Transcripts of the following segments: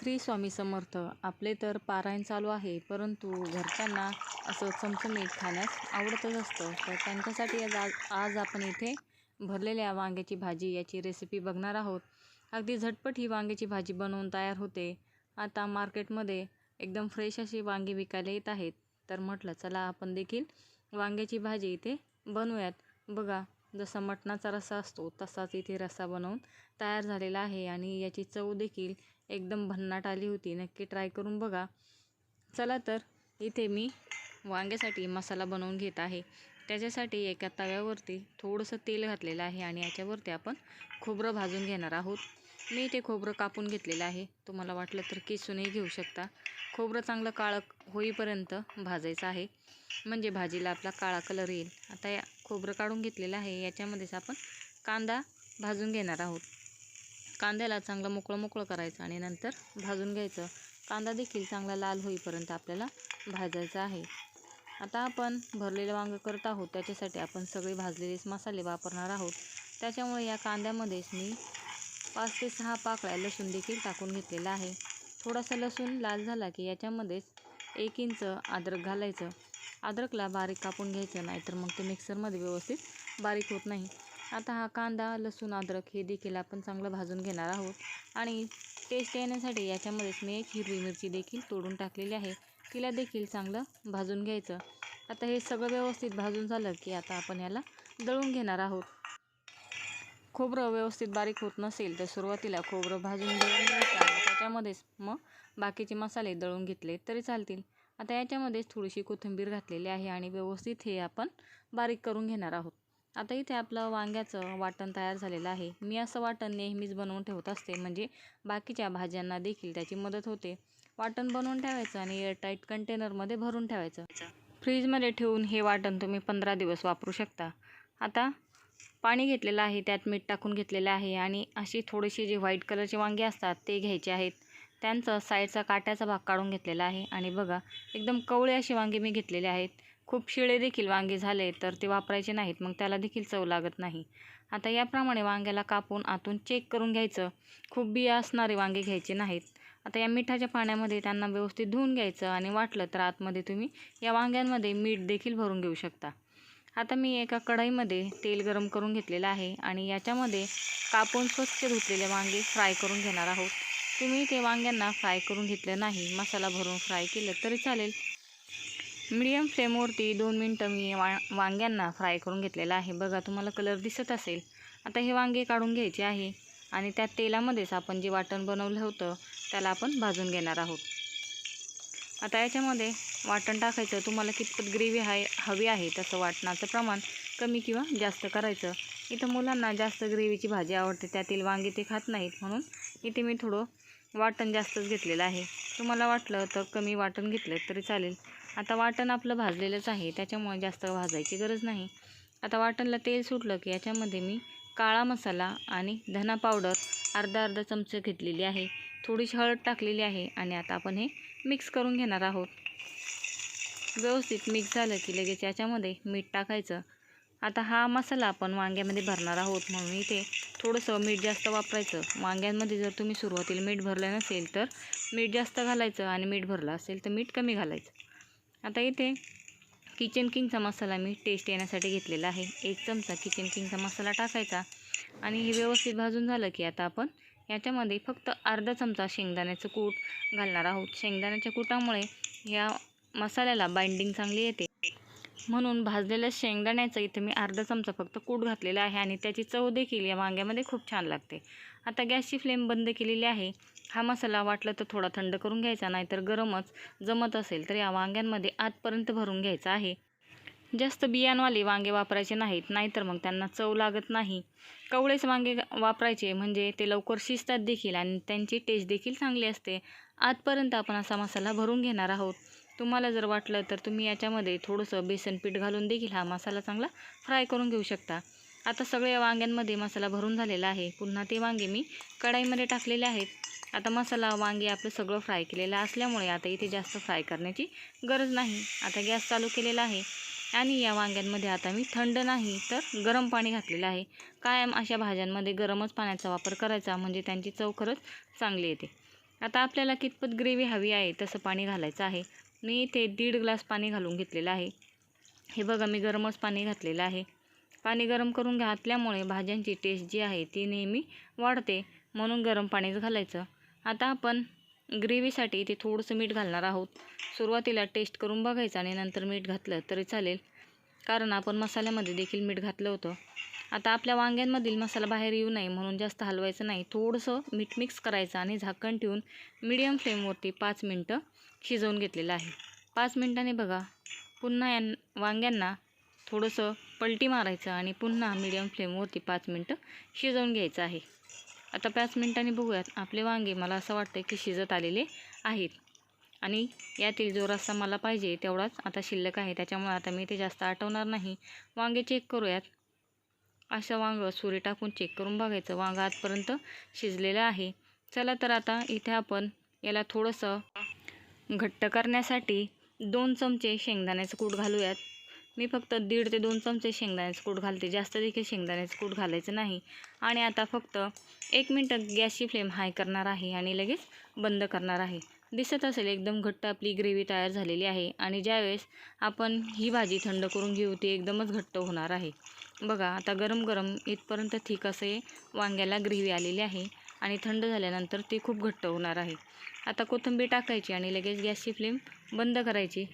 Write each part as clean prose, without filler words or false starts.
श्री स्वामी समर्थ. आपले तर पारायण चालू आहे, परंतु घरच्यांना असं चमचमीत खाण्यास आवडतच असतं. तर त्यांच्यासाठी आज आपण इथे भरलेल्या वांग्याची भाजी याची रेसिपी बघणार आहोत. अगदी झटपट ही वांग्याची भाजी बनवून तयार होते. आता मार्केटमध्ये एकदम फ्रेश अशी वांगी विकायला येत आहेत. तर म्हटलं चला आपण देखील वांग्याची भाजी इथे बनवूयात. बघा, जसा मटणाचा रस्सा असतो तसाच इथे रस्सा बनवून तयार झालेला आहे आणि याची चव देखील एकदम भन्नाट आली होती. नक्की ट्राय करून बघा. चला तर इथे मी वांग्यासाठी मसाला बनवून घेत आहे. त्याच्यासाठी एका तव्यावरती थोडंसं तेल घातलेलं आहे आणि याच्यावरती आपण खोबरं भाजून घेणार आहोत. मी ते खोबरं कापून घेतलेलं आहे. तुम्हाला वाटलं तर किसूनही घेऊ शकता. खोबरं चांगलं काळं होईपर्यंत भाजायचं आहे, म्हणजे भाजीला आपला काळा कलर येईल. आता या खोबरं काढून घेतलेलं आहे. याच्यामध्येच आपण कांदा भाजून घेणार आहोत. कांद्याला चांगलं मोकळं करायचं आणि नंतर भाजून घ्यायचं. कांदा देखील चांगला लाल होईपर्यंत आपल्याला भाजायचं आहे. आता आपण भरलेलं वांगं करत आहोत, त्याच्यासाठी आपण सगळे भाजलेले मसाले वापरणार आहोत. त्याच्यामुळे या कांद्यामध्येच मी 5 ते 6 पाकळ्या लसूण देखील टाकून घेतलेला आहे. थोडासा लसूण लाल झाला की याच्यामध्येच 1 इंच अद्रक घालायचं. अद्रकला बारीक कापून घ्यायचं, नाहीतर मग ते मिक्सरमध्ये व्यवस्थित बारीक होत नाही. आता हा कांदा, लसूण, अद्रक हे देखील आपण चांगलं भाजून घेणार आहोत आणि टेस्ट येण्यासाठी याच्यामध्येच मी 1 हिरवी मिरची देखील तोडून टाकलेली आहे. तिला देखील चांगलं भाजून घ्यायचं. आता हे सगळं व्यवस्थित भाजून झालं की आता आपण याला दळून घेणार आहोत. खोबरं व्यवस्थित बारीक होत नसेल तर सुरुवातीला खोबरं भाजून दळून घ्यायचं आणि त्याच्यामध्येच मग बाकीचे मसाले दळून घेतले तरी चालतील. आता याच्यामध्येच थोडीशी कोथिंबीर घातलेली आहे आणि व्यवस्थित हे आपण बारीक करून घेणार आहोत. आता इथे आपलं वांग्याचं वाटण तयार झालेलं आहे. मी असं वाटण नेहमीच बनवून ठेवत असते, म्हणजे बाकीच्या भाज्यांना देखील त्याची मदत होते. वाटण बनवून ठेवायचं आणि एअरटाईट कंटेनरमध्ये भरून ठेवायचं. फ्रीजमध्ये ठेवून हे वाटण तुम्ही 15 दिवस वापरू शकता. आता पाणी घेतलेलं आहे, त्यात मीठ टाकून घेतलेलं आहे आणि अशी थोडीशी जी व्हाईट कलरची वांगी असतात ते घ्यायचे आहेत. त्यांचा साईडचा काट्याचा भाग काढून घेतलेला आहे आणि बघा, एकदम कवळे अशी वांगी मी घेतलेले आहेत. खूप शिळे देखील वांगे झाले तर ते वापरायचे नाहीत, मग त्याला देखील चव लागत नाही. आता याप्रमाणे वांग्याला कापून आतून चेक करून घ्यायचं. खूप बिया असणारे वांगे घ्यायचे नाहीत. आता या मिठाच्या पाण्यामध्ये त्यांना व्यवस्थित धुवून घ्यायचं आणि वाटलं तर आतमध्ये तुम्ही या वांग्यांमध्ये मीठ देखील भरून घेऊ शकता. आता मी एका कढईमध्ये तेल गरम करून घेतलेलं आहे आणि याच्यामध्ये कापून स्वच्छ धुतलेले वांगे फ्राय करून घेणार आहोत. तुम्ही ते वांग्यांना फ्राय करून घेतलं नाही, मसाला भरून फ्राय केलं तरी चालेल. मीडियम फ्लेमवरती 2 मिनटं मी वांग्यांना फ्राय करून घेतलेला आहे. बघा, तुम्हाला कलर दिसत असेल. आता हे वांगे काढून घ्यायचे आहे आणि त्या तेलामध्येच आपण जे वाटण बनवलं होतं त्याला आपण भाजून घेणार आहोत. आता याच्यामध्ये वाटण टाकायचं. तुम्हाला कितपत ग्रेव्ही हवी आहे तसं वाटणाचं प्रमाण कमी किंवा जास्त करायचं. इथं मुलांना जास्त ग्रेव्हीची भाजी आवडते, त्यातील वांगे ते खात नाहीत, म्हणून इथे मी थोडं वाटण जास्तच घेतलेलं आहे. तुम्हाला वाटलं तर कमी वाटण घेतलं तरी चालेल. आता वाटण आपलं भाजलेलंच आहे, त्याच्यामुळे जास्त भाजायची गरज नाही. आता वाटणला तेल सुटलं की याच्यामध्ये मी काळा मसाला आणि धना पावडर अर्धा चमचे घेतलेली आहे. थोडीशी हळद टाकलेली आहे आणि आता आपण हे मिक्स करून घेणार आहोत. व्यवस्थित मिक्स झालं की लगेच याच्यामध्ये मीठ टाकायचं. आता हा मसाला आपण वांग्यामध्ये भरणार आहोत, म्हणून इथे थोडंसं मीठ जास्त वापरायचं. वांग्यांमध्ये जर तुम्ही सुरुवातीला मीठ भरलं नसेल तर मीठ जास्त घालायचं आणि मीठ भरलं असेल तर मीठ कमी घालायचं. आता इथे किचन किंगचा मसाला मी टेस्ट येण्यासाठी घेतलेला आहे. 1 चमचा किचन किंगचा मसाला टाकायचा आणि हे व्यवस्थित भाजून झालं की आता आपण याच्यामध्ये फक्त अर्धा चमचा शेंगदाण्याचं कूट घालणार आहोत. शेंगदाण्याच्या कूटामुळे या मसाल्याला बाइंडिंग चांगली येते, म्हणून भाजलेल्या शेंगदाण्याचं इथे मी अर्धा चमचा फक्त कूट घातलेला आहे आणि त्याची चव देखील या वांग्यामध्ये खूप छान लागते. आता गॅसची फ्लेम बंद केलेली आहे. हा मसाला वाटलं तर थोडा थंड करून घ्यायचा, नाहीतर गरमच जमत असेल तर या वांग्यांमध्ये आतपर्यंत भरून घ्यायचा आहे. जास्त बियांवाले वांगे वापरायचे नाहीत, नाहीतर मग त्यांना चव लागत नाही. कवळेच वांगे वापरायचे, म्हणजे ते लवकर शिजतात देखील आणि त्यांची टेस्ट देखील चांगली असते. आतपर्यंत आपण असा मसाला भरून घेणार आहोत. तुम्हाला जर वाटलं तर तुम्ही याच्यामध्ये थोडंसं बेसन पीठ घालून देखील हा मसाला चांगला फ्राय करून घेऊ शकता. आता सगळ्या वांग्यांमध्ये मसाला भरून झालेला आहे. पुन्हा ते वांगे मी कढईमध्ये टाकलेले आहेत. आता मसाला वांगे आपलं सगळं फ्राय केलेलं असल्यामुळे आता इथे जास्त फ्राय करण्याची गरज नाही. आता गॅस चालू केलेला आहे आणि या वांग्यांमध्ये आता मी थंड नाही तर गरम पाणी घातलेलं आहे. कायम अशा भाज्यांमध्ये गरमच पाण्याचा वापर करायचा, म्हणजे त्यांची चव खरंच चांगली येते. आता आपल्याला कितपत ग्रेव्ही हवी आहे तसं पाणी घालायचं आहे. मी इथे 1.5 ग्लास पाणी घालून घेतलेलं आहे. हे बघा मी गरमच पाणी घातलेलं आहे. पाणी गरम करून घातल्यामुळे भाज्यांची टेस्ट जी आहे ती नेहमी वाढते, म्हणून गरम पाणीच घालायचं. आता आपण ग्रेव्हीसाठी इथे थोडंसं मीठ घालणार आहोत. सुरुवातीला टेस्ट करून बघायचं आणि नंतर मीठ घातलं तरी चालेल, कारण आपण मसाल्यामध्ये देखील मीठ घातलं होतं. आता आपल्या वांग्यांमधील मसाला बाहेर येऊ नये म्हणून जास्त हलवायचं नाही. थोडंसं मीठ मिक्स करायचं आणि झाकण ठेवून मीडियम फ्लेमवरती 5 मिनटं शिजवून घेतलेलं आहे. 5 मिनटांनी बघा पुन्हा वांग्यांना थोडंसं पलटी मारायचं आणि पुन्हा मीडियम फ्लेमवरती 5 मिनटं शिजवून घ्यायचं आहे. आता 5 मिनटांनी बघूयात आपले वांगे मला असं वाटतं की शिजत आलेले आहेत आणि यातील जो रस्सा मला पाहिजे तेवढाच आता शिल्लक आहे. त्याच्यामुळे आता मी ते जास्त आटवणार नाही. वांगे चेक करूयात. असं वांगं सुरी टाकून चेक करून बघायचं वांगं आजपर्यंत शिजलेलं आहे. चला तर आता इथे आपण याला थोडंसं घट्ट करण्यासाठी 2 चमचे शेंगदाण्याचं कूट घालूयात. मी फक्त 1.5 ते 2 चमचे शेंगदाण्याचं कूट घालते, जास्त देखील शेंगदाण्याचं कूट घालायचं नाही. आणि आता फक्त 1 मिनटं गॅसची फ्लेम हाय करणार आहे आणि लगेच बंद करणार आहे. दिसत असेल एकदम घट्ट आपली ग्रेव्ही तयार झालेली आहे. आणि ज्यावेळेस आपण ही भाजी थंड करून घेऊ ती एकदमच घट्ट होणार आहे. बघा आता गरम गरम इथपर्यंत थिक असे वांग्याला ग्रेव्ही आलेली आहे आणि थंड झाल्यानंतर ती खूप घट्ट होणार आहे. आता कोथिंबीर टाकायची आणि लगेच गॅसची फ्लेम बंद करायची.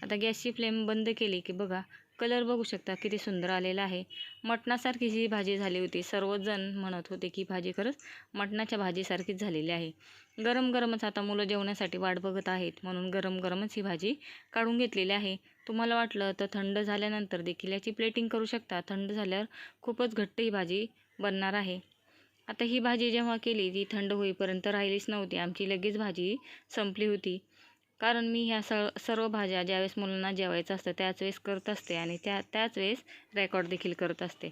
आता गॅसची फ्लेम बंद केली की बघा कलर बघू शकता किती सुंदर आलेला आहे. मटणासारखी ही भाजी झाली होती. सर्वजण म्हणत होते की भाजी खरंच मटणाच्या भाजीसारखीच झालेली आहे. गरम गरमच आता मुलं जेवण्यासाठी वाट बघत आहेत, म्हणून गरम गरमच ही भाजी काढून घेतलेली आहे. तुम्हाला वाटलं तर थंड झाल्यानंतर देखील याची प्लेटिंग करू शकता. थंड झाल्यावर खूपच घट्ट ही भाजी बनणार आहे. आता ही भाजी जेव्हा केली ती थंड होईपर्यंत राहिलीच नव्हती. आमची लगेच भाजी संपली होती, कारण मी ह्या सर्व भाज्या ज्यावेळेस मुलांना जेवायचं असतं त्याच वेळेस करत असते आणि त्याच वेळेस रेकॉर्ड देखील करत असते.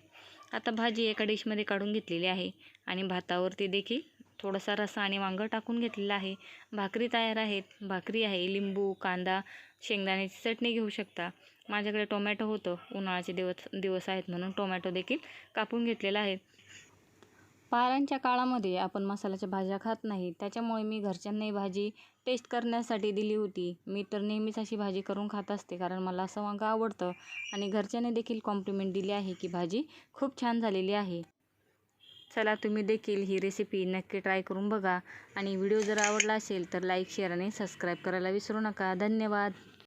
आता भाजी एका डिशमध्ये काढून घेतलेली आहे आणि भातावरती देखील थोडासा रस्सा आणि वांगं टाकून घेतलेलं आहे. भाकरी तयार आहेत. भाकरी आहे, लिंबू, कांदा, शेंगदाण्याची चटणी घेऊ शकता. माझ्याकडे टोमॅटो होतं, उन्हाळ्याचे दिवस आहेत म्हणून टोमॅटो देखील कापून घेतलेला आहे. पारांच्या काळामध्ये आपण मसाल्याच्या भाज्या खात नाही, त्याच्यामुळे मी घरच्यांनाही भाजी टेस्ट करण्यासाठी दिली होती. मी तर नेहमीच अशी भाजी करून खात असते, कारण मला असं वांगं आवडतं आणि घरच्यांनी देखील कॉम्प्लिमेंट दिली आहे की भाजी खूप छान झालेली आहे. चला तुम्ही देखील ही रेसिपी नक्की ट्राय करून बघा आणि व्हिडिओ जर आवडला असेल तर लाईक, शेअर आणि सबस्क्राईब करायला विसरू नका. धन्यवाद.